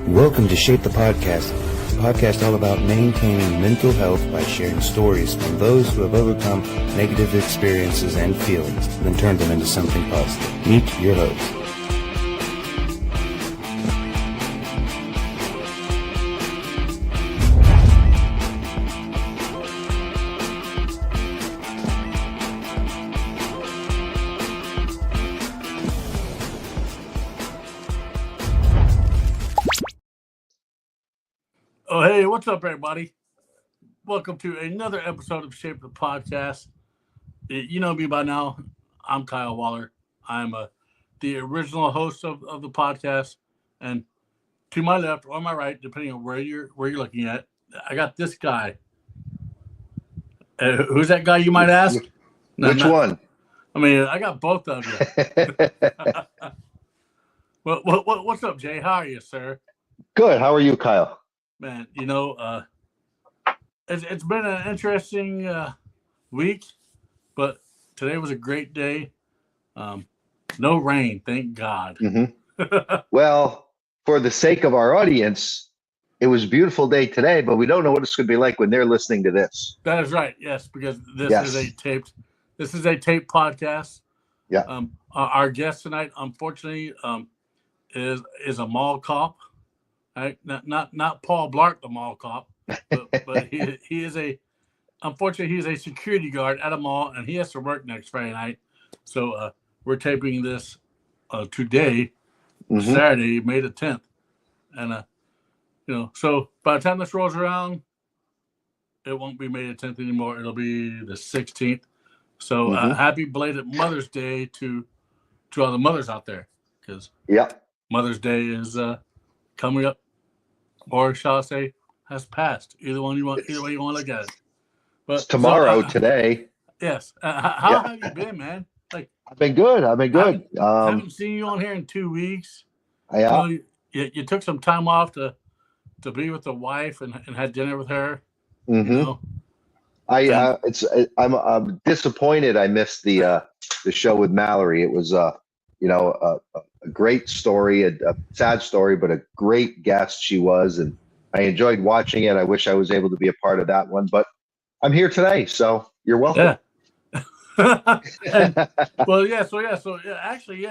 Welcome to Shape the Podcast, a podcast all about maintaining mental health by sharing stories from those who have overcome negative experiences and feelings, then turned them into something positive. Meet your host. Oh, hey, what's up, everybody? Welcome to another episode of Shape the Podcast. You know me by now. I'm Kyle Waller. I'm the original host of the podcast. And to my left or my right, depending on where you're looking at, I got this guy. Who's that guy, you might ask? Which one? I mean, I got both of you. What's up, Jay? How are you, sir? Good. How are you, Kyle? Man, you know, it's been an interesting week, but today was a great day. No rain, thank God. Mm-hmm. Well, for the sake of our audience, it was a beautiful day today, but we don't know what it's going to be like when they're listening to this. That is right. Yes, because this is a taped podcast. Yeah. Our guest tonight, unfortunately, is a mall cop. Right? Not Paul Blart, the mall cop, but he is unfortunately he's a security guard at a mall, and he has to work next Friday night. So we're taping this today, Saturday, May the 10th, and so by the time this rolls around, it won't be May the 10th anymore. It'll be the 16th. So happy belated Mother's Day to all the mothers out there, because Mother's Day is coming up. Or shall I say, has passed. Either way you want to look at it. But it's tomorrow, today. Yes. How have you been, man? Like, I've been good. I haven't seen you on here in 2 weeks. Yeah. You took some time off to be with the wife and had dinner with her. Mm-hmm. I'm disappointed I missed the show with Mallory. It was a great story, a sad story, but a great guest she was, and I enjoyed watching it. I wish I was able to be a part of that one, but I'm here today, so you're welcome. Yeah. So actually,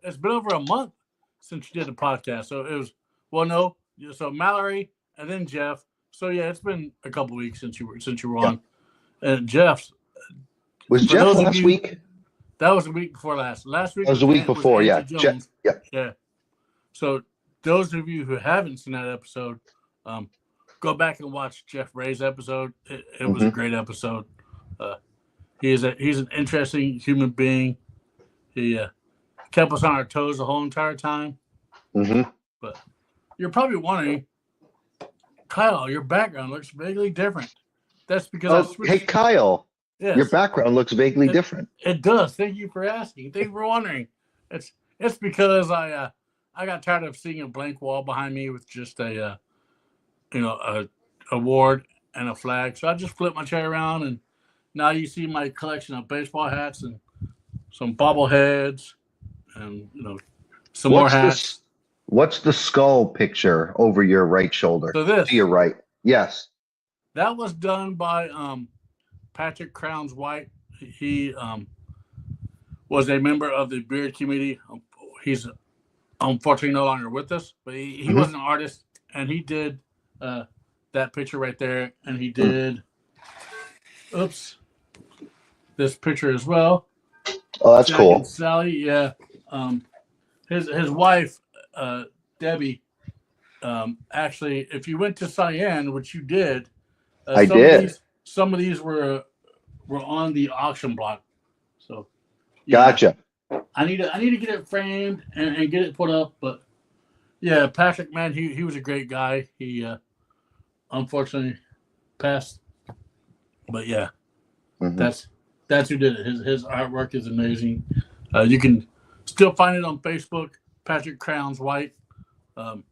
it's been over a month since you did the podcast. So it was so Mallory and then Jeff. So yeah, it's been a couple weeks since you were on. And Jeff's was Jeff last week? That was the week before last. Last week was the week before, yeah. Yeah. So those of you who haven't seen that episode, go back and watch Jeff Ray's episode. It was a great episode. He's an interesting human being. He kept us on our toes the whole entire time. Mm-hmm. But you're probably wondering, Kyle, your background looks vaguely different. That's because hey, Kyle. Yes. Your background looks vaguely different. It does. Thank you for asking. Thank you for wondering. It's because I got tired of seeing a blank wall behind me with just a award and a flag. So I just flipped my chair around, and now you see my collection of baseball hats and some bobbleheads, and some more hats. What's the skull picture over your right shoulder? So this to your right. Yes. That was done by Patrick Crowns White. He was a member of the beard committee. He's unfortunately no longer with us, but he was an artist, and he did that picture right there, and he did this picture as well. Oh, that's cool. Sally, yeah. His wife, Debbie, actually, if you went to Cyan, which you did, I did. Some of these were on the auction block, so yeah, gotcha. I need to get it framed and get it put up. But yeah, Patrick, man, he was a great guy. He unfortunately passed, but yeah, that's who did it. His artwork is amazing. You can still find it on Facebook, Patrick Crowns White, and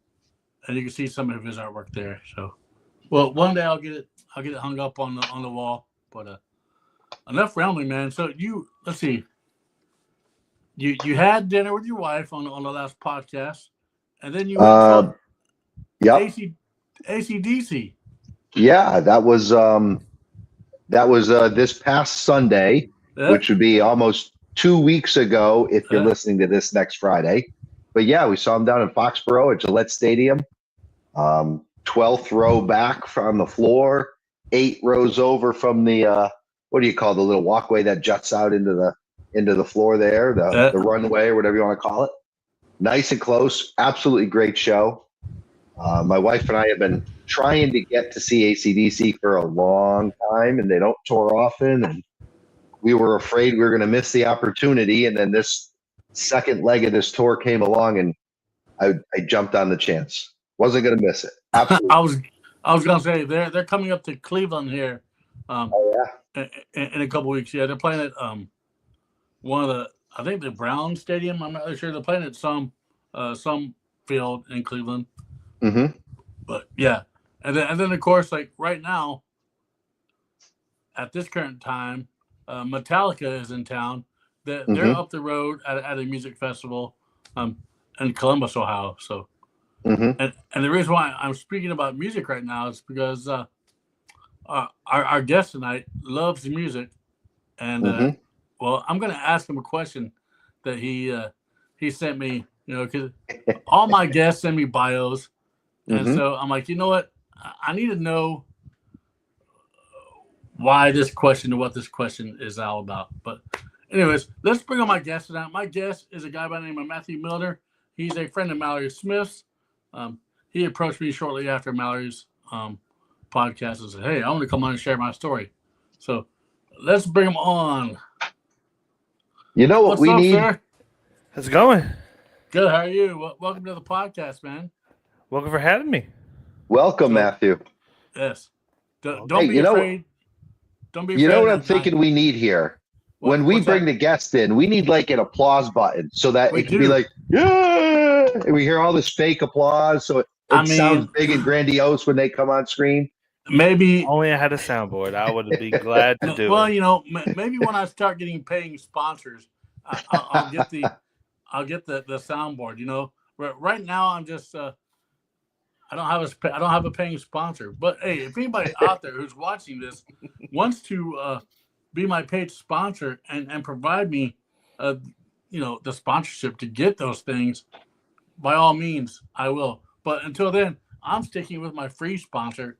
you can see some of his artwork there. So, well, one day I'll get it hung up on the wall. But enough rambling, man. So let's see. You had dinner with your wife on the last podcast, and then you Yep. AC/DC. Yeah, that was this past Sunday, which would be almost 2 weeks ago if you're listening to this next Friday. But yeah, we saw him down in Foxborough at Gillette Stadium. 12th row back from the floor, 8 rows over from the what do you call the little walkway that juts out into the floor there, the runway or whatever you want to call it. Nice and close. Absolutely great show. My wife and I have been trying to get to see AC/DC for a long time, and they don't tour often. And we were afraid we were going to miss the opportunity. And then this second leg of this tour came along, and I jumped on the chance. Wasn't going to miss it. Absolutely. I was going to say they're coming up to Cleveland here. In a couple weeks. Yeah, they're playing at one of I think the Brown Stadium. I'm not really sure. They're playing at some field in Cleveland. Mm-hmm. But yeah, and then of course, like right now, at this current time, Metallica is in town. They're up the road at a music festival in Columbus, Ohio. So, and the reason why I'm speaking about music right now is because our guest tonight loves music, and well, I'm going to ask him a question that he sent me. You know, because all my guests send me bios. And so I'm like, you know what? I need to know why this question and what this question is all about. But anyways, let's bring on my guest tonight. My guest is a guy by the name of Matthew Milner. He's a friend of Mallory Smith's. He approached me shortly after Mallory's podcast and said, hey, I want to come on and share my story. So let's bring him on. You know what What's we up, need? Sir? How's it going? Good. How are you? Welcome to the podcast, man. Welcome for having me. Welcome, Matthew. Yes. Don't Hey, be you know- afraid. Don't be afraid. You know what I'm thinking we need here? When we what's bring that? the guest in, we need like an applause button so that We it can do. be like, yeah, and we hear all this fake applause. So it sounds big and grandiose when they come on screen. Maybe. Only I had a soundboard. I would be glad to do Well, it. you know, maybe when I start getting paying sponsors, I'll get the soundboard. You know, right now I'm just I don't have a paying sponsor. But hey, if anybody out there who's watching this wants to be my paid sponsor and provide me, you know, the sponsorship to get those things, by all means, I will. But until then, I'm sticking with my free sponsor,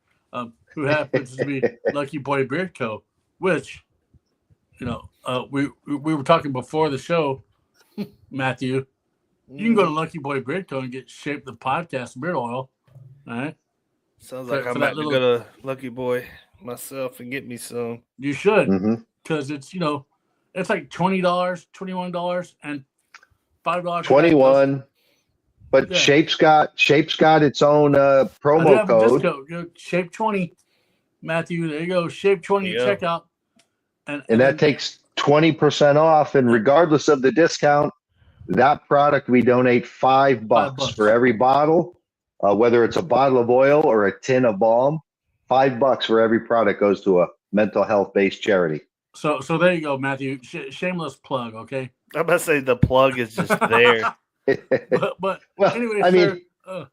who happens to be Lucky Boy Beard Co., which, you know, we were talking before the show, Matthew. You can go to Lucky Boy Beard Co. and get Shape the Podcast beard oil. All right. Sounds for- like I'm for that about to go to Lucky Boy myself and get me some. You should, Mhm. because it's, you know, it's like $20, $21, and $5. 21. But Yeah. Shape's got its own I do promo have a code. discount. You know, Shape 20, Matthew. There you go. Shape 20 There you at checkout. And And that takes 20% off. And regardless of the discount, that product, we donate $5 $5 for every bottle, whether it's a bottle of oil or a tin of balm. $5 for every product goes to a mental health based charity. So there you go, Matthew. Shameless plug, okay? I'm about to say the plug is just there. But Well, anyway, I sir, mean,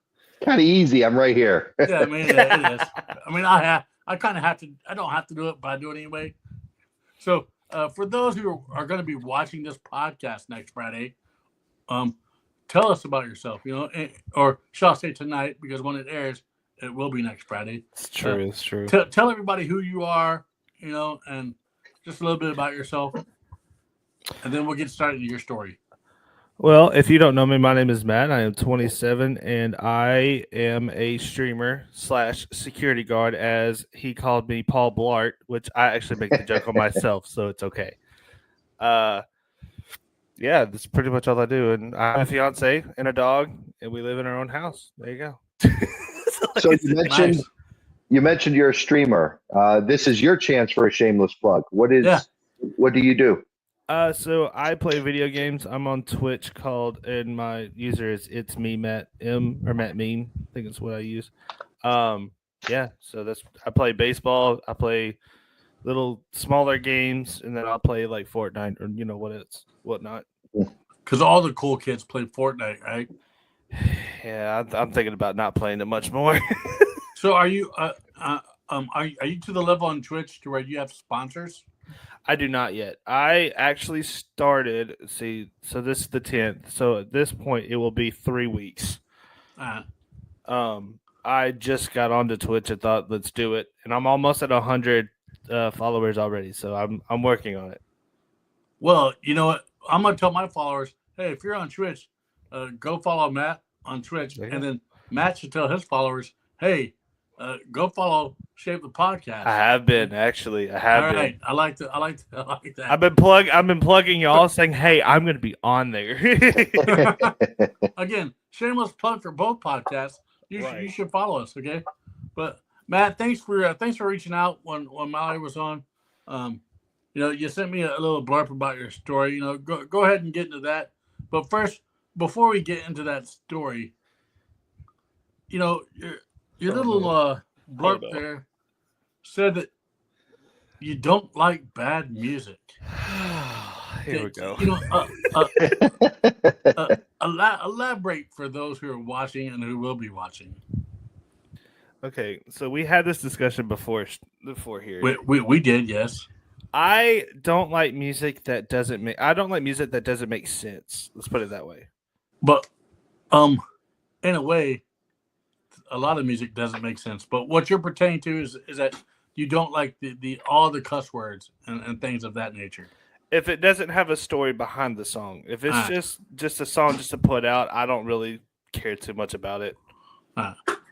kind of easy. I'm right here. yeah, I mean, it is. I mean, I kind of have to. I don't have to do it, but I do it anyway. So, for those who are going to be watching this podcast next Friday, tell us about yourself. You know, or shall I say tonight? Because when it airs, it will be next Friday. It's true. It's true. Tell everybody who you are. You know, and just a little bit about yourself, and then we'll get started in your story. Well, if you don't know me, my name is Matt. I am 27, and I am a streamer / security guard, as he called me, Paul Blart, which I actually make the joke on myself, so it's okay. Yeah, that's pretty much all I do. And I have a fiance and a dog, and we live in our own house. There you go. So you mentioned you're a streamer. This is your chance for a shameless plug. What do you do? So I play video games. I'm on Twitch and my user is It's Me Matt M or Matt Meme. I think it's what I use. Yeah. So I play baseball. I play little smaller games, and then I'll play like Fortnite or whatnot. Because all the cool kids play Fortnite, right? Yeah, I'm thinking about not playing it much more. So are you are you to the level on Twitch to where you have sponsors? I do not yet. I actually started. See, so this is the 10th. So at this point, it will be 3 weeks. Uh, I just got onto Twitch and thought, let's do it, and I'm almost at 100 followers already. So I'm working on it. well, you know what? I'm gonna tell my followers, hey, if you're on Twitch, go follow Matt on Twitch, There you and go. then Matt should tell his followers, hey, go follow Shape the Podcast. I have been actually. I have All been. right, I like that. I've been plugging y'all, saying, "Hey, I'm going to be on there." Again, shameless plug for both podcasts. You Right. should follow us, okay? But Matt, thanks for reaching out when Mallory was on. You know, you sent me a little blurb about your story. You know, go ahead and get into that. But first, before we get into that story, you know, your little blurb no. there said that you don't like bad music. Here we go. You know, elaborate for those who are watching and who will be watching. Okay, so we had this discussion before here. We did, yes. I don't like music that doesn't make. I don't like music that doesn't make sense. Let's put it that way. But in a way, a lot of music doesn't make sense. But what you're pertaining to is that you don't like the all the cuss words and things of that nature. If it doesn't have a story behind the song, if it's just a song just to put out, I don't really care too much about it.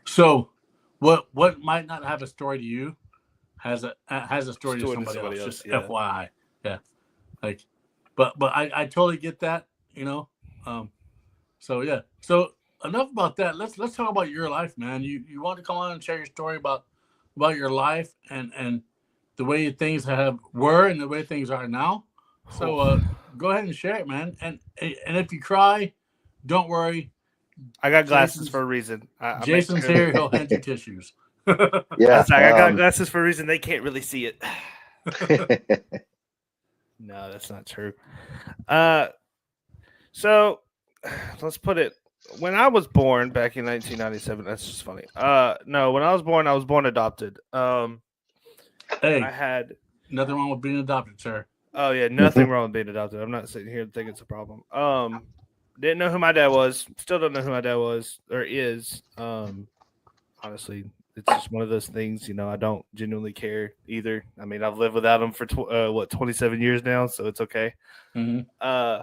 So, what might not have a story to you has a story to somebody else. Just yeah. FYI, yeah. Like, but I totally get that. You know, so yeah. So enough about that. Let's talk about your life, man. You want to come on and share your story about your life and the way things were and the way things are now. So go ahead and share it, man. And if you cry, don't worry. I got glasses for a reason. Jason's here. He'll hand you tissues. Yeah. I got glasses for a reason. They can't really see it. No, that's not true. So let's put it. When I was born back in 1997, that's just funny. No, when I was born adopted. Hey, I had nothing wrong with being adopted, sir. Oh yeah, nothing wrong with being adopted. I'm not sitting here thinking it's a problem. Didn't know who my dad was. Still don't know who my dad was or is. Honestly, it's just one of those things. You know, I don't genuinely care either. I mean, I've lived without him for 27 years now, so it's okay. Mm-hmm.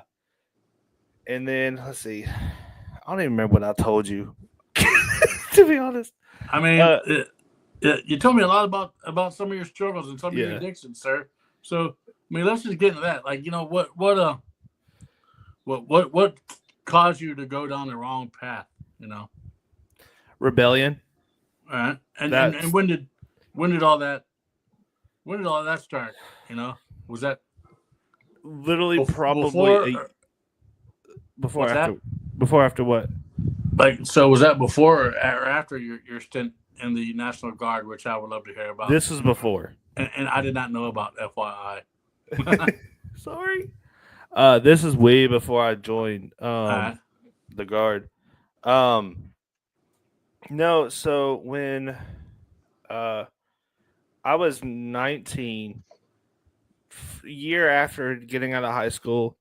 And then let's see. I don't even remember what I told you. To be honest, I mean, you told me a lot about some of your struggles and some of your addictions, sir. So, I mean, let's just get into that. Like, you know, what caused you to go down the wrong path? You know, rebellion. All right. And when did all that start? You know, was that literally probably before after what? Like, so was that before or after your stint in the National Guard, which I would love to hear about? This was before, and I did not know about, FYI. Sorry. This is way before I joined the Guard. No, so when I was 19, year after getting out of high school,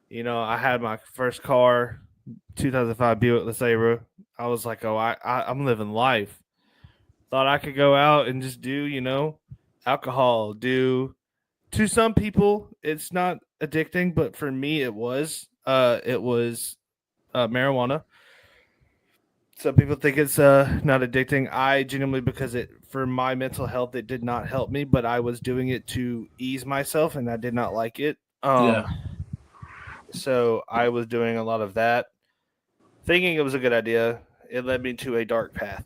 you know, I had my first car, 2005 Buick LeSabre. I was like, oh, I'm living life. Thought I could go out and just do, you know, alcohol. To some people, it's not addicting, but for me, it was. It was marijuana. Some people think it's not addicting. I genuinely, because for my mental health, it did not help me, but I was doing it to ease myself, and I did not like it. So I was doing a lot of that, thinking it was a good idea. It led me to a dark path.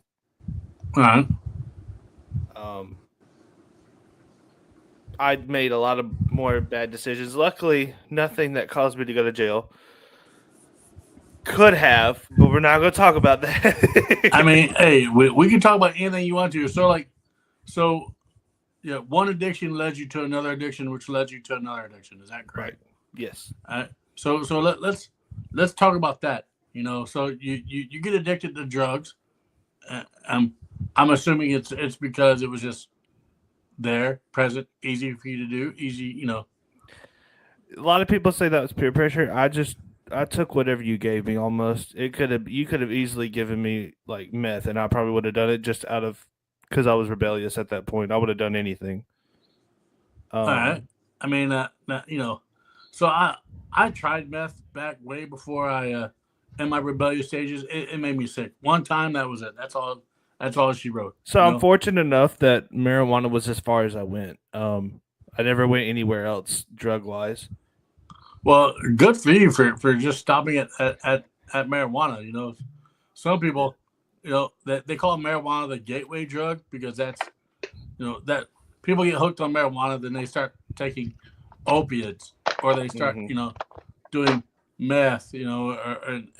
I made a lot of more bad decisions. Luckily, nothing that caused me to go to jail. Could have, but we're not going to talk about that. I mean, hey, we can talk about anything you want to. So, yeah, one addiction led you to another addiction, which led you to another addiction. Is that correct? Right. Yes. So let's talk about that. You know, so you get addicted to drugs. I'm assuming it's because it was just there, present, easy for you to do, easy. You know. A lot of people say that was peer pressure. I took whatever you gave me almost. You could have easily given me like meth and I probably would have done it just out of because I was rebellious at that point. I would have done anything. All right. I mean, you know, so I tried meth back way before I in my rebellious stages. It made me sick. One time, that was it. That's all. That's all she wrote. So you I'm know? fortunate enough that marijuana was as far as I went. I never went anywhere else drug wise. Well, good for you for just stopping at marijuana. You know, some people, you know, that they call marijuana the gateway drug because that's, you know, that people get hooked on marijuana, then they start taking opiates or they start, you know, doing meth, you know,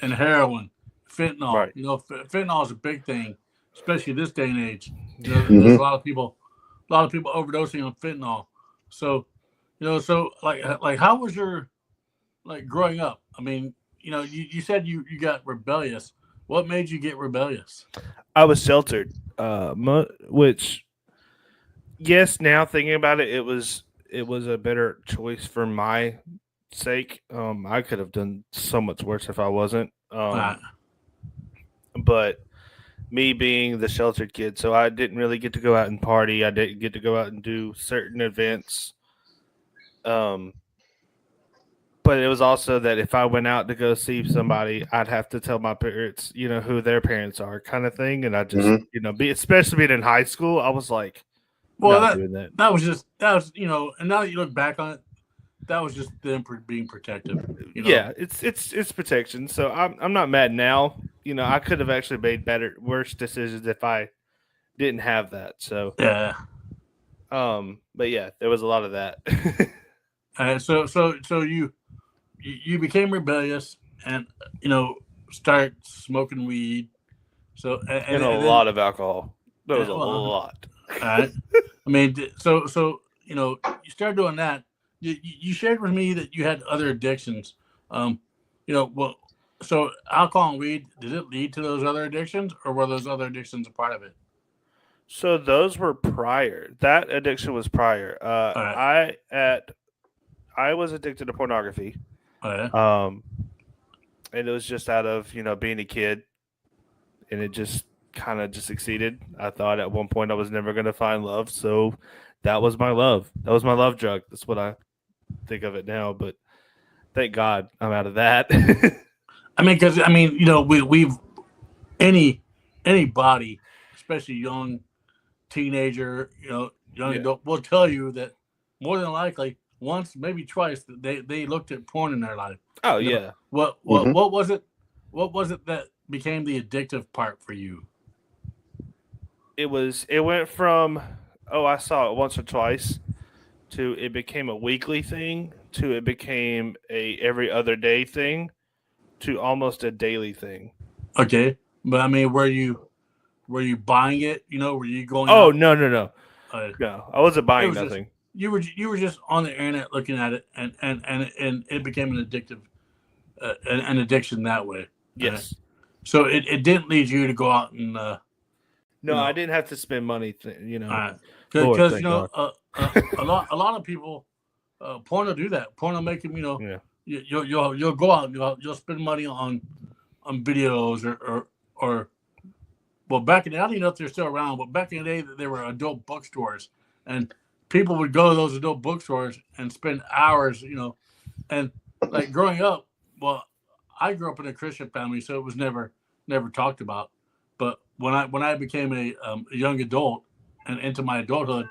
and heroin, fentanyl. Right. You know, fentanyl is a big thing, especially this day and age. You know, there's a lot of people overdosing on fentanyl. So, you know, so like how was your like growing up? I mean, you know, you said you got rebellious. What made you get rebellious? I was sheltered, which, yes, now thinking about it, it was a better choice for my sake. I could have done so much worse if I wasn't. But me being the sheltered kid, so I didn't really get to go out and party. I didn't get to go out and do certain events. But it was also that if I went out to go see somebody, I'd have to tell my parents, you know, who their parents are, kind of thing. And I just, you know, especially being in high school, I was like, well, not doing that. That was, you know, and now that you look back on it, that was just them being protective. You know? Yeah, it's protection. So I'm not mad now. You know, I could have actually made worse decisions if I didn't have that. So yeah. But yeah, there was a lot of that. So you became rebellious and, you know, start smoking weed. So and a lot of alcohol. There was a lot. All right. I mean, so you know, you started doing that. You shared with me that you had other addictions. You know, well, so alcohol and weed, did it lead to those other addictions, or were those other addictions a part of it? So those were prior. That addiction was prior. Right. I was addicted to pornography. And it was just out of, you know, being a kid, and it just kind of just succeeded. I thought at one point I was never going to find love, so that was my love. That was my love drug. That's what I think of it now, but thank God I'm out of that. I mean, because you know, we've anybody, especially young teenager, you know, young adult, will tell you that more than likely once, maybe twice, they looked at porn in their life. Oh, you know, yeah. What was it? What was it that became the addictive part for you? It went from, I saw it once or twice, to it became a weekly thing, to it became a every other day thing, to almost a daily thing. Okay. But I mean, were you buying it? You know, were you going Oh, out? no. No, I wasn't buying nothing. You were just on the internet looking at it, and it became an addictive, an addiction that way. Yes. So it didn't lead you to go out and. No, you know, I didn't have to spend money. You know, because you know a lot of people, porn will do that. Porn will make them, you know, you'll go out and you'll spend money on videos or well, back in the, I don't even know if they're still around, but back in the day there were adult bookstores, and people would go to those adult bookstores and spend hours, you know, and like growing up, well, I grew up in a Christian family, so it was never talked about. But when I became a young adult and into my adulthood,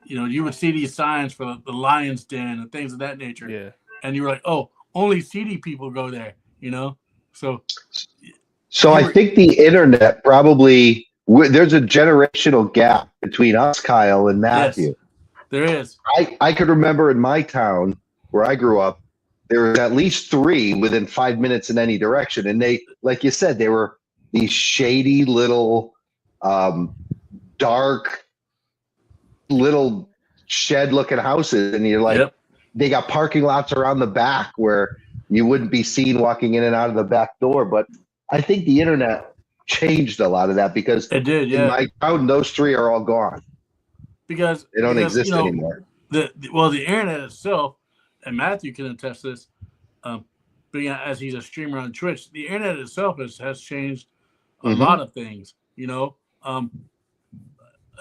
you know, you would see these signs for the Lion's Den and things of that nature. Yeah. And you were like, oh, only seedy people go there, you know? So I think the internet probably, there's a generational gap between us, Kyle, and Matthew. Yes, there is. I could remember in my town where I grew up, there was at least 3 within 5 minutes in any direction. And they, like you said, they were these shady little, dark, little shed-looking houses. And you're like, They got parking lots around the back where you wouldn't be seen walking in and out of the back door. But I think the internet changed a lot of that because It did, in yeah. my town, those three are all gone. Because They don't because, exist anymore. the internet itself, and Matthew can attest this, being as he's a streamer on Twitch, the internet itself has changed a lot of things.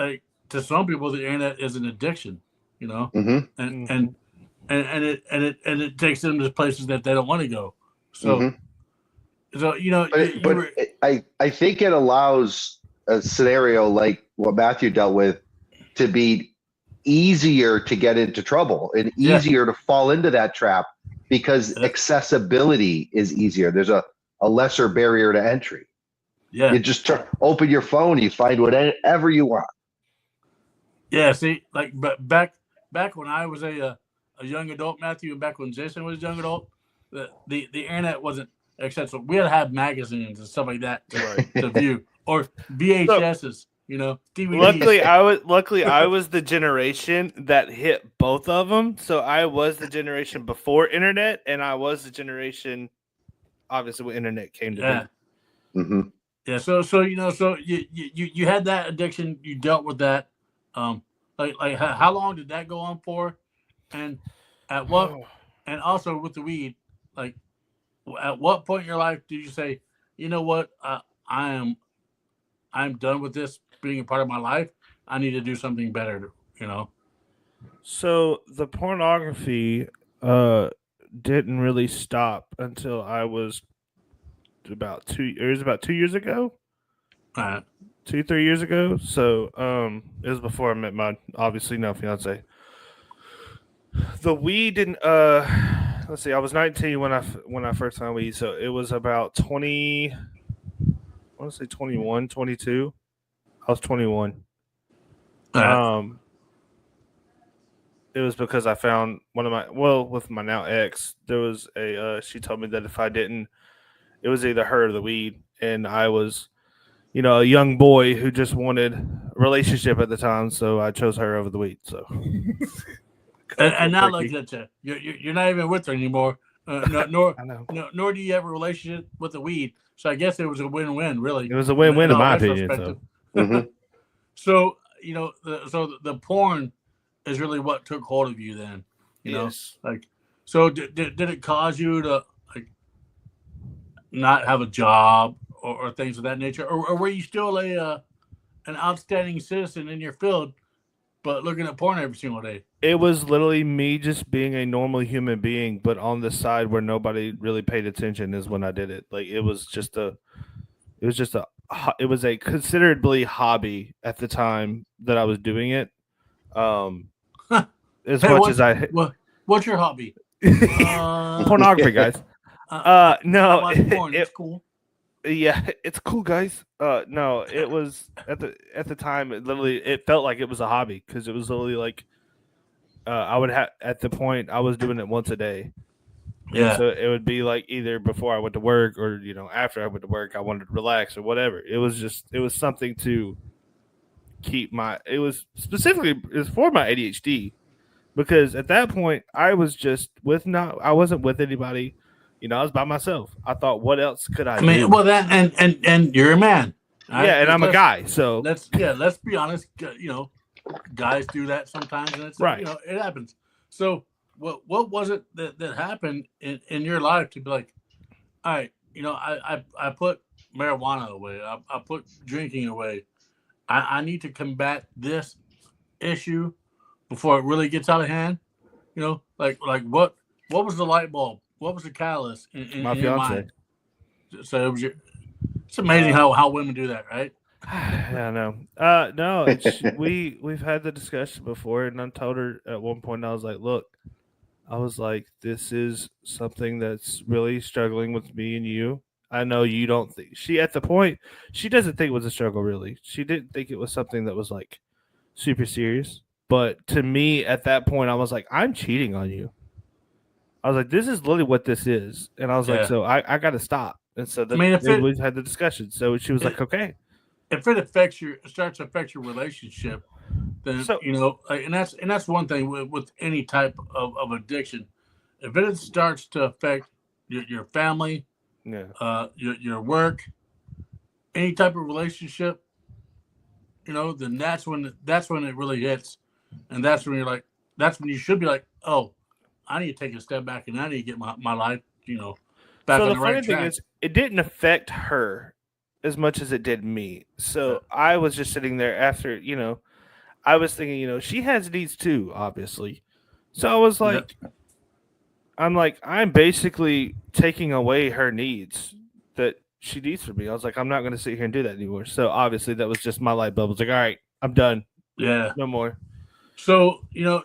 Like, to some people, the internet is an addiction. And it takes them to places that they don't want to go. So I think it allows a scenario like what Matthew dealt with to be easier to get into trouble and easier to fall into that trap because accessibility is easier. There's a lesser barrier to entry. Yeah. You just open your phone, you find whatever you want. Yeah, see, like, but back when I was a young adult, Matthew, and back when Jason was a young adult, the internet wasn't accessible. We had to have magazines and stuff like that to view, or VHSs, DVDs. Luckily, I was the generation that hit both of them. So I was the generation before internet, and I was the generation, obviously, when internet came to be. Mm-hmm. Yeah. So you had that addiction. You dealt with that. Like how long did that go on for? And at what? And also with the weed, like, at what point in your life did you say, you know what, I'm done with this being a part of my life. I need to do something better. So the pornography didn't really stop until I was about 2 years ago. 2-3 years ago. So it was before I met my obviously now fiance. The weed didn't let's see, I was 19 when I first found weed, so it was about 20, I want to say 21, 22. I was 21. It was because I found with my now ex, there was she told me that if I didn't, it was either her or the weed, and I was a young boy who just wanted a relationship at the time, so I chose her over the weed. So, and now like that, you're not even with her anymore. Nor do you have a relationship with the weed. So I guess it was a win-win, really. It was a win-win in my opinion. So, the porn is really what took hold of you then. Yes. So did it cause you to not have a job or things of that nature, or were you still an outstanding citizen in your field, but looking at porn every single day? It was literally me just being a normal human being, but on the side where nobody really paid attention is when I did it. Like, it was a considerably hobby at the time that I was doing it. What's your hobby? Pornography, guys. No, porn. It's cool. Yeah, it's cool, guys. No, it was at the time. It felt like it was a hobby because it was literally like I would have at the point I was doing it once a day. Yeah. And so it would be like either before I went to work or after I went to work, I wanted to relax or whatever. It was something to keep it was for my ADHD, because at that point I was just I wasn't with anybody. I was by myself. I thought, what else could I do? Well, that and you're a man. Yeah, and I'm a guy, so let's be honest. Guys do that sometimes, and it's right. It happens. So, what was it that happened in your life to be like, all right, I put marijuana away. I put drinking away. I need to combat this issue before it really gets out of hand. Like what was the light bulb? What was the catalyst in my your fiance? mind? So it's amazing how women do that, right? Yeah, no. No, we've had the discussion before, and I told her at one point, I was like, this is something that's really struggling with me and you. I know you don't think she doesn't think it was a struggle, really. She didn't think it was something that was like super serious. But to me, at that point, I was like, I'm cheating on you. I was like, this is literally what this is. And I was like, so I got to stop. And so we've had the discussion. So she was like, okay. If it starts to affect your relationship, then, and that's one thing with any type of addiction. If it starts to affect your family, your work, any type of relationship, then that's when it really hits, and that's when that's when you should be like, oh, I need to take a step back and I need to get my life, back So on the the right funny thing track. is, it didn't affect her as much as it did me. So I was just sitting there after, I was thinking, she has needs too, obviously. So I was Yeah, like, I'm basically taking away her needs that she needs from me. I was like, I'm not going to sit here and do that anymore. So obviously that was just my light bulb. I was like, all right, I'm done. yeah. No more. So you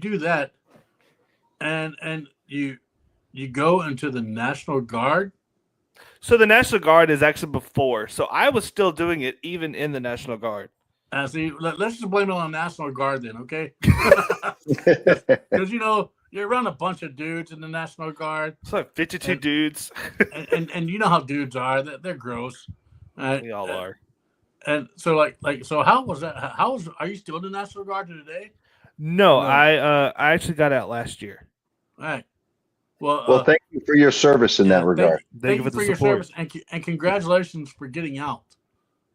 do that, and you go into the National Guard. So the National Guard is actually before. So I was still doing it even in the National Guard. See, let's just blame it on the National Guard then, okay? Yeah. Because you're around a bunch of dudes in the National Guard, It's like 52 and dudes. and you know how dudes are. They're gross. We all are. And so so how was that? Are you still in the National Guard today? No, No. I actually got out last year. All right. Well, Well, thank you for your service in that regard. Thank you for your service, and congratulations for getting out.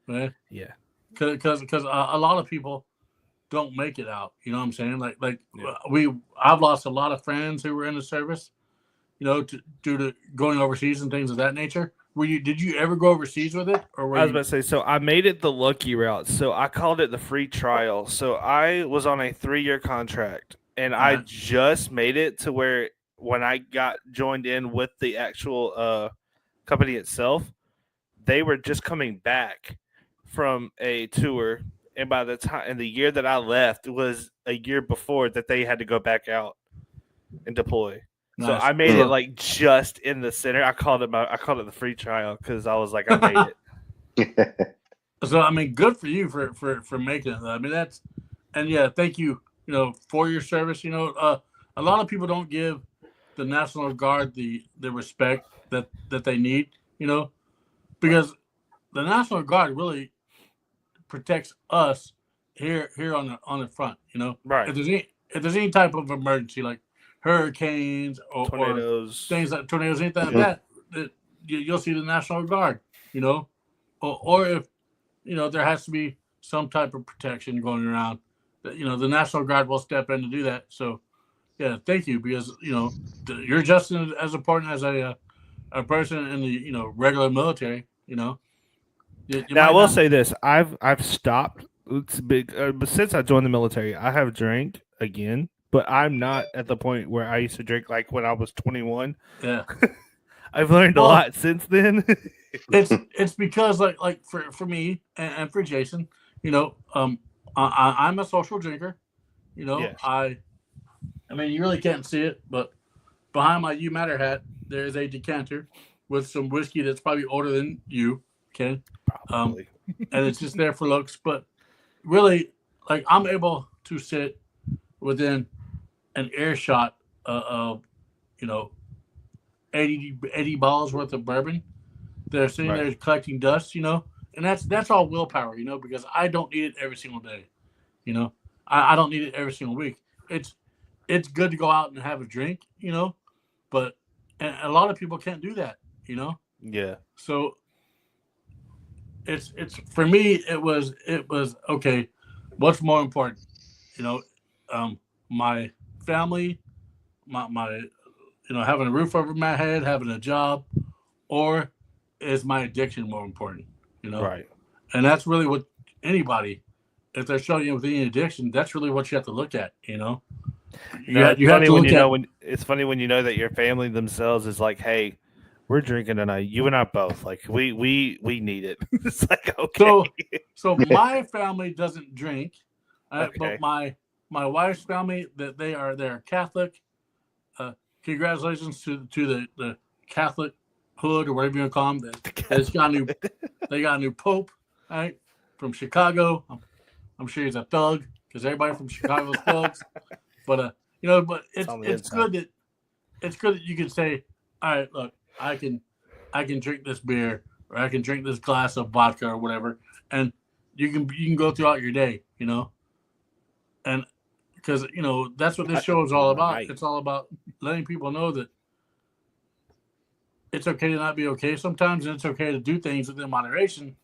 Okay? Yeah. Because a lot of people don't make it out. You know what I'm saying? Yeah. I've lost a lot of friends who were in the service, due to going overseas and things of that nature. Did you ever go overseas with it, or I was about to say, so I made it the lucky route. So I called it the free trial. So I was on a 3-year contract, and I just made it to where when I got joined in with the actual company itself, they were just coming back from a tour. And by the time, and the year that I left was a year before that they had to go back out and deploy. So Nice. I made it like just in the center. I called it the free trial because I was like, I made it. So I mean, good for you for making it. I mean, thank you, for your service. A lot of people don't give the National Guard the respect that they need, because the National Guard really protects us here on the front. Right. If there's any type of emergency like hurricanes or Tornadoes. things like tornadoes, anything like that you'll see the National Guard. Or if there has to be some type of protection going around, the National Guard will step in to do that. So, yeah, thank you, because you're just as important as a person in the regular military. Now I will say this: I've stopped. It's big, but since I joined the military, I have drank again, but I'm not at the point where I used to drink like when I was 21. Yeah, I've learned a lot since then. it's because like for me and for Jason, I'm a social drinker. Yes. I mean, you really can't see it, but behind my You Matter hat, there is a decanter with some whiskey that's probably older than you, okay? Probably. And it's just there for looks. But really, like, I'm able to sit within an earshot of, 80 bottles worth of bourbon. They're sitting there collecting dust, and that's all willpower, because I don't need it every single day. I don't need it every single week. It's good to go out and have a drink, but and a lot of people can't do that, Yeah. So it's for me, it was okay. What's more important, my family, my having a roof over my head, having a job, or is my addiction more important? Right. And that's really what anybody, if they're struggling with any addiction, that's really what you have to look at. You have to look at. It's funny when you know that your family themselves is like, hey, we're drinking tonight. You and I both. Like we need it. It's like, okay. So my family doesn't drink, Okay. but my wife's family, they're Catholic. Congratulations to the Catholic hood, or whatever you want to call them. They got a new pope, right, from Chicago. I'm sure he's a thug, because everybody from Chicago is thugs. But it's good that you can say, all right, look, I can drink this beer, or I can drink this glass of vodka or whatever, and you can go throughout your day, and because that's what this show is all about. Right. It's all about letting people know that it's okay to not be okay sometimes, and it's okay to do things within moderation.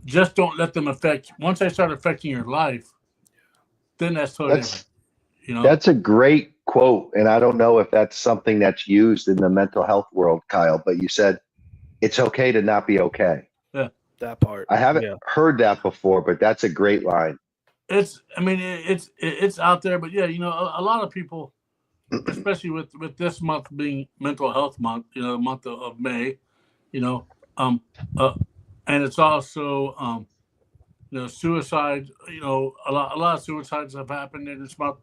Just don't let them affect. Once they start affecting your life, then that's totally different. That's that's a great quote, and I don't know if that's something that's used in the mental health world, Kyle. But you said it's okay to not be okay. Yeah, That part. I haven't Yeah. heard that before, but that's a great line. it's. I mean, it's out there, but yeah, a lot of people, especially with this month being Mental Health Month, the month of May, you know, um, uh, and it's also suicide. A lot of suicides have happened in this month,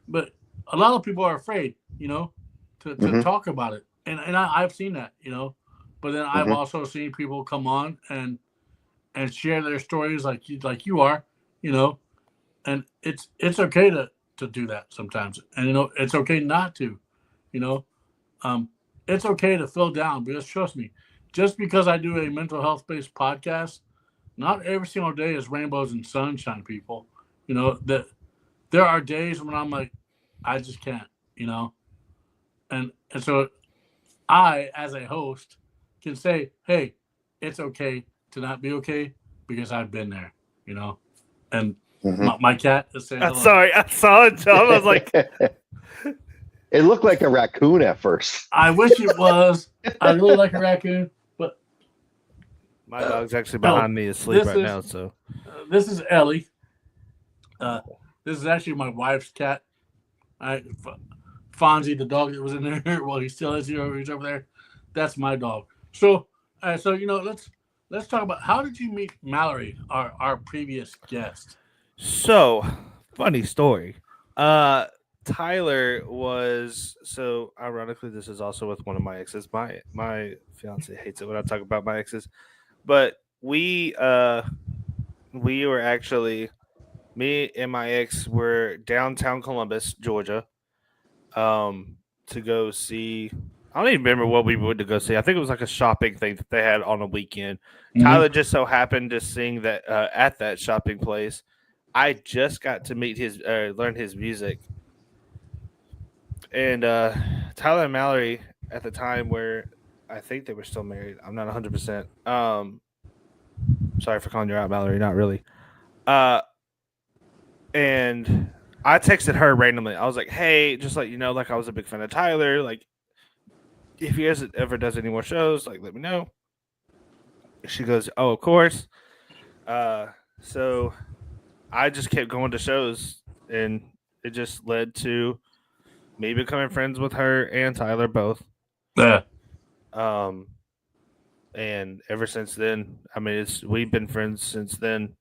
but a lot of people are afraid, to Hmm. talk about it, and I've seen that, but then I've Hmm. also seen people come on and share their stories like you are, you know, and it's okay to do that sometimes, and it's okay not to, you know, um, it's okay to feel down because trust me, just because I do a mental health based podcast, not every single day is rainbows and sunshine, people. That there are days when I'm like, I just can't, and so I, as a host, can say, hey, it's okay to not be okay because I've been there, you know. And Hmm. my cat is saying I'm hello. sorry. I saw it, John. I was like, It looked like a raccoon at first. I wish it was. I really like a raccoon, but my dog's actually no, behind me asleep this right is now. So this is Ellie. This is actually my wife's cat. Fonzie, the dog that was in there, well, he still is here. He's over there. That's my dog. So let's talk about how did you meet Mallory, our previous guest. So, funny story. Uh Tyler was so ironically this is also with one of my exes. My fiance hates it when I talk about my exes. But we were actually me and my ex were downtown Columbus, Georgia, to go see I don't even remember what we went to go see. I think it was like a shopping thing that they had on a weekend. Mm-hmm. Tyler just so happened to sing that at that shopping place. I just got to meet learn his music, and Tyler and Mallory at the time were, I think they were still married. I'm not 100%. Sorry for calling you out, Mallory. Not really. Uh, and I texted her randomly. I was like, "Hey, just let you know, like I was a big fan of Tyler. Like, if he ever does any more shows, like let me know." She goes, "Oh, of course." Uh, so I just kept going to shows, and it just led to me becoming friends with her and Tyler both. Yeah. Um, and ever since then, I mean, we've been friends since then.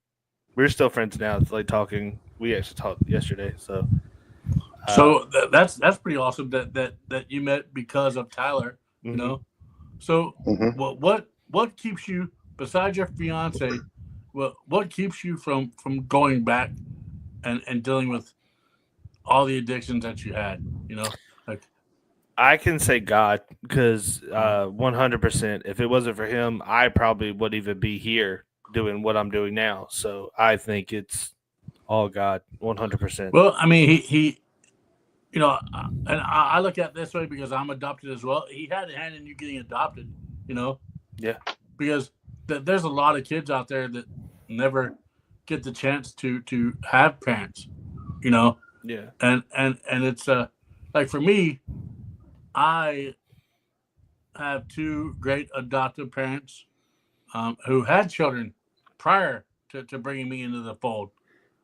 We're still friends now. It's like talking. We actually talked yesterday, so So that's pretty awesome that you met because of Tyler. You mhm. know. So Hmm. what keeps you besides your fiance? What keeps you from going back and dealing with all the addictions that you had? Like I can say God because 100%. If it wasn't for him, I probably wouldn't even be here doing what I'm doing now. So I think it's all God, 100%. well, I mean he and I look at it this way because I'm adopted as well. He had a hand in you getting adopted. You know. Yeah, Because there's a lot of kids out there that never get the chance to have parents, you know, yeah, and it's like for me, I have two great adoptive parents who had children prior to bringing me into the fold,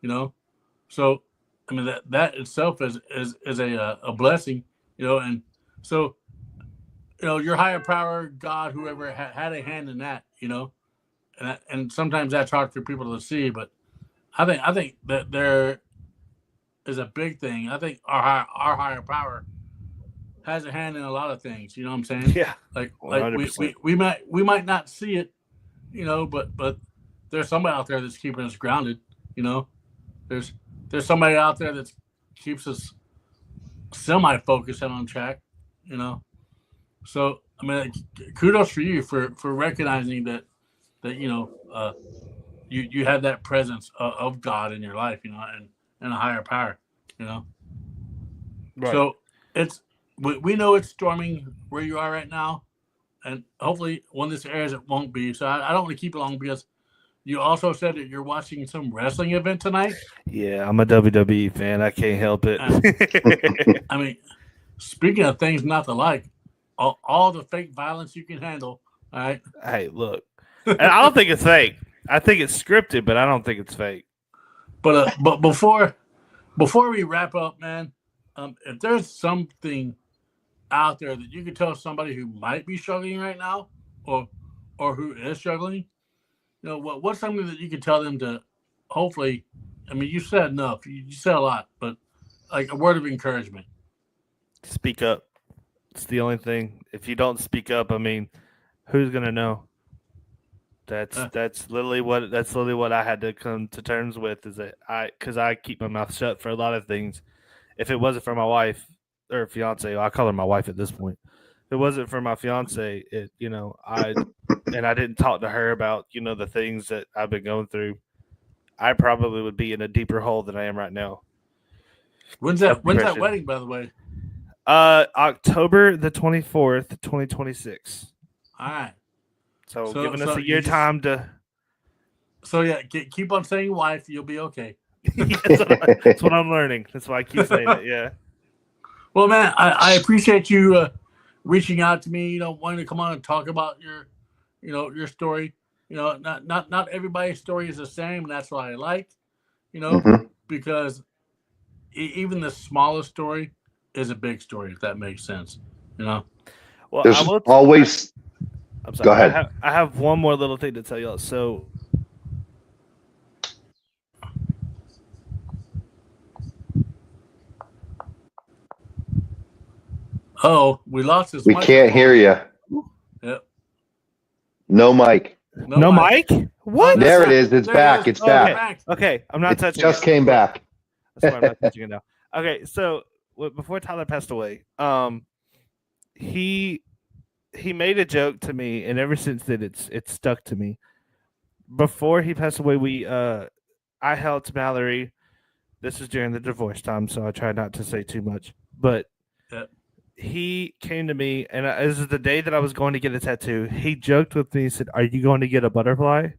you know. So I mean that itself is a blessing, and so your higher power, God, whoever had a hand in that, and sometimes that's hard for people to see, but I think that there is a big thing. I think our higher power has a hand in a lot of things. You know what I'm saying? yeah, Like we, 100%. we, we might not see it, but there's somebody out there that's keeping us grounded. You know, there's there's somebody out there that keeps us semi focused and on track. You know, so I mean, kudos for you for recognizing that you have that presence of God in your life, and a higher power, you know. Right. So we know it's storming where you are right now. and hopefully when this airs, it won't be. So I don't want to keep it long because you also said that you're watching some wrestling event tonight. Yeah, I'm a WWE fan. I can't help it. I mean, speaking of things not to like, all the fake violence you can handle. All right. Hey, look, and I don't think it's fake. I think it's scripted, but I don't think it's fake. But before we wrap up, man, if there's something out there that you could tell somebody who might be struggling right now, or who is struggling, what's something that you could tell them to hopefully? I mean, you said enough. You said a lot, but like a word of encouragement. Speak up. It's the only thing. If you don't speak up, I mean, who's gonna know? That's literally what I had to come to terms with. Is that because I keep my mouth shut for a lot of things. If it wasn't for my wife or fiance, I call her my wife at this point. If it wasn't for my fiance, I didn't talk to her about the things that I've been going through, I probably would be in a deeper hole than I am right now. When's that wedding, by the way? October the 24th, 2026. All right. So giving us a year time to. So yeah, keep on saying wife. You'll be okay. That's what I'm learning. That's why I keep saying it. Yeah. Well, man, I appreciate you reaching out to me. Wanting to come on and talk about your story. Not everybody's story is the same. And that's what I like. Because even the smallest story is a big story, if that makes sense. Well, there's always. I'm sorry. Go ahead. I have one more little thing to tell y'all. So, we lost his. We can't hear you. Yep. No mic. No mic? What? There it is. It's back. It's back. Okay. I'm not touching it. Just came back. That's why I'm not touching it now. Okay. So before Tyler passed away, he made a joke to me, and ever since then it's stuck to me. Before he passed away, I helped Mallory. This is during the divorce time, so I try not to say too much. But he came to me, and this is the day that I was going to get a tattoo. He joked with me. He said, "Are you going to get a butterfly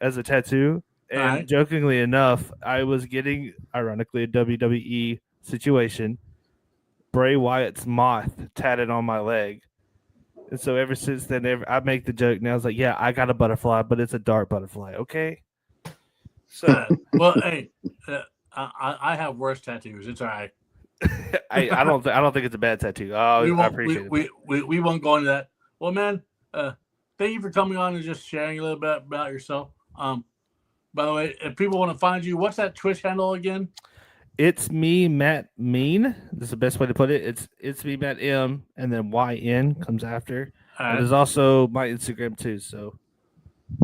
as a tattoo?" And jokingly enough, I was getting, ironically, a WWE situation. Bray Wyatt's moth tatted on my leg. And so ever since then, I make the joke now. I was like, yeah, I got a butterfly, but it's a dart butterfly, okay? So, well, hey, I have worse tattoos. It's all right. I don't think it's a bad tattoo. I appreciate it. We won't go into that. Well, man, thank you for coming on and just sharing a little bit about yourself. By the way, if people want to find you, what's that Twitch handle again? It's me, Matt Mean. This is the best way to put it. It's me, Matt M, and then YN comes after. Right. There's also my Instagram too. So,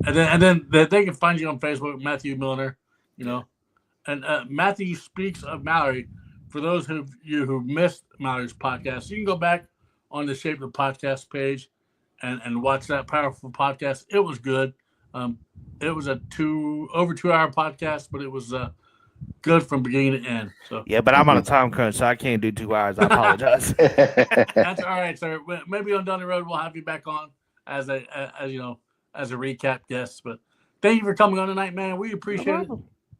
and then they can find you on Facebook, Matthew Milner. And Matthew Speaks of Mallory. For those of you who missed Mallory's podcast, you can go back on the Shape of the Podcast page and watch that powerful podcast. It was good. It was a over 2 hour podcast, but it was good from beginning to end. So yeah, but I'm on a time crunch, so I can't do 2 hours. I apologize. That's all right, sir. Maybe on down the road we'll have you back on as a recap guest. But thank you for coming on tonight, man. We appreciate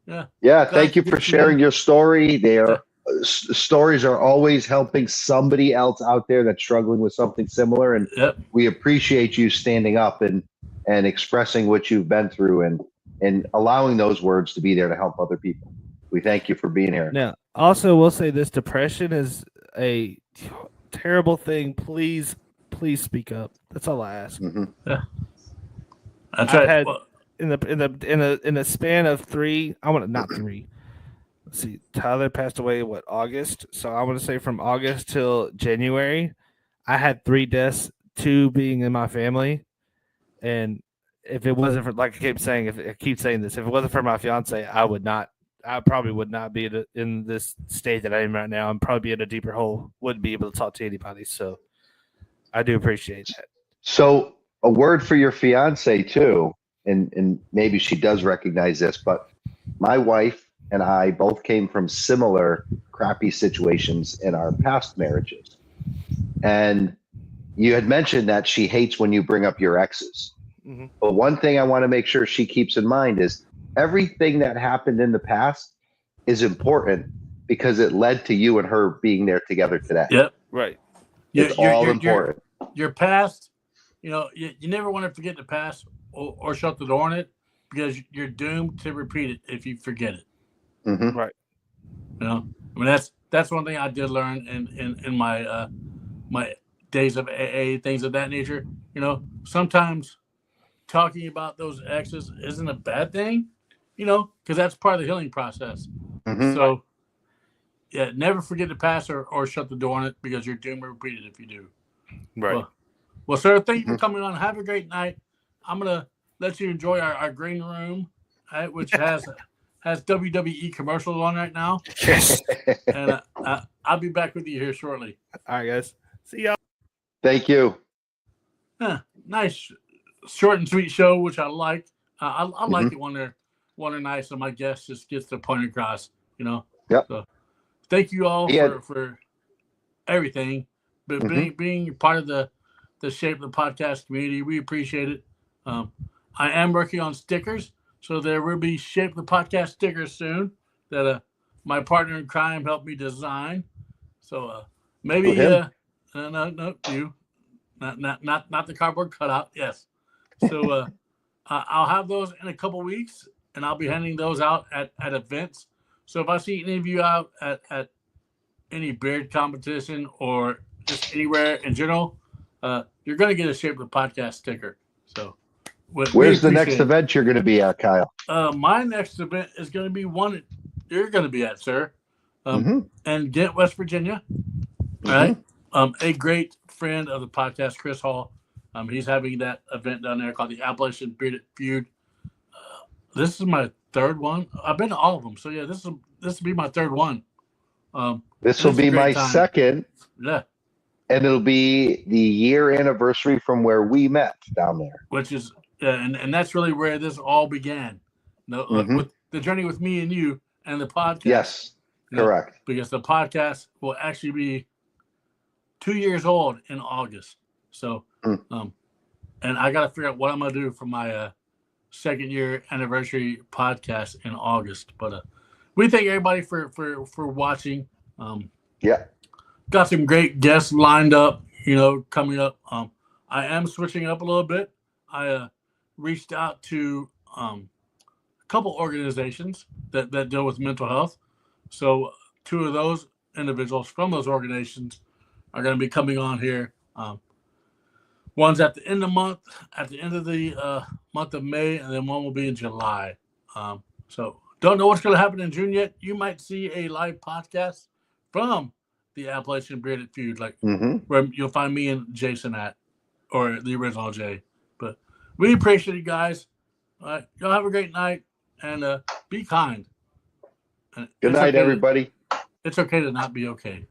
it. Yeah. Thank you for sharing your story. Stories are always helping somebody else out there that's struggling with something similar, and we appreciate you standing up and expressing what you've been through and allowing those words to be there to help other people. We thank you for being here. Now, also, we'll say this: depression is a terrible thing. Please speak up. That's all I ask. Mm-hmm. Yeah, that's right. Had, in the span of 3, I want to not 3. Let's see, Tyler passed away August? So I want to say from August till January, I had 3 deaths, 2 being in my family, and if it wasn't for, like I keep saying, if it wasn't for my fiance, I probably would not be in this state that I am right now. I'm probably in a deeper hole. Wouldn't be able to talk to anybody. So I do appreciate that. So a word for your fiance too, and maybe she does recognize this, but my wife and I both came from similar crappy situations in our past marriages. And you had mentioned that she hates when you bring up your exes. Mhm. But one thing I want to make sure she keeps in mind is everything that happened in the past is important because it led to you and her being there together today. Yep. Right. It's all important. Your past, you never want to forget the past or shut the door on it because you're doomed to repeat it if you forget it. Mm-hmm. Right. I mean that's one thing I did learn in my my days of AA, things of that nature. Sometimes talking about those exes isn't a bad thing, because that's part of the healing process. Mm-hmm. So, yeah, never forget the past or shut the door on it because you're doomed to repeat it if you do. Right. Well, sir, thank you for coming on. Have a great night. I'm going to let you enjoy our green room, which has WWE commercials on right now. Yes. And I'll be back with you here shortly. All right, guys. See y'all. Thank you. Nice, short and sweet show, which I like. I like it when they're nice and my guest just gets the point across. Yep. So, thank you all for everything, but being part of the Shape the Podcast community, we appreciate it. I am working on stickers, so there will be Shape the Podcast stickers soon that my partner in crime helped me design. So maybe no you. Not the cardboard cutout. Yes. So I'll have those in a couple weeks, and I'll be handing those out at events. So if I see any of you out at any beard competition or just anywhere in general, you're going to get a Shape of the Podcast sticker. So where's the next event you're going to be at, Kyle? My next event is going to be one you're going to be at, sir, in Ghent, West Virginia. All right. A great friend of the podcast, Chris Hall. He's having that event down there called the Appalachian Bearded Feud. This is my third one. I've been to all of them, so yeah, this will be my third one. This will be my second. Yeah, and it'll be the year anniversary from where we met down there. Which is and that's really where this all began. With the journey with me and you and the podcast. Yes, correct. Because the podcast will actually be 2 years old in August. So, and I got to figure out what I'm going to do for my second year anniversary podcast in August. But we thank everybody for watching. Got some great guests lined up, coming up. I am switching up a little bit. I reached out to a couple organizations that deal with mental health. So 2 of those individuals from those organizations are going to be coming on here. One's at the end of the month of May, and then one will be in July. So don't know what's going to happen in June yet. You might see a live podcast from the Appalachian Bearded Feud, where you'll find me and Jason or the original Jay. But we appreciate you guys. All right, y'all have a great night, and be kind. Good night, everybody. It's okay to not be okay.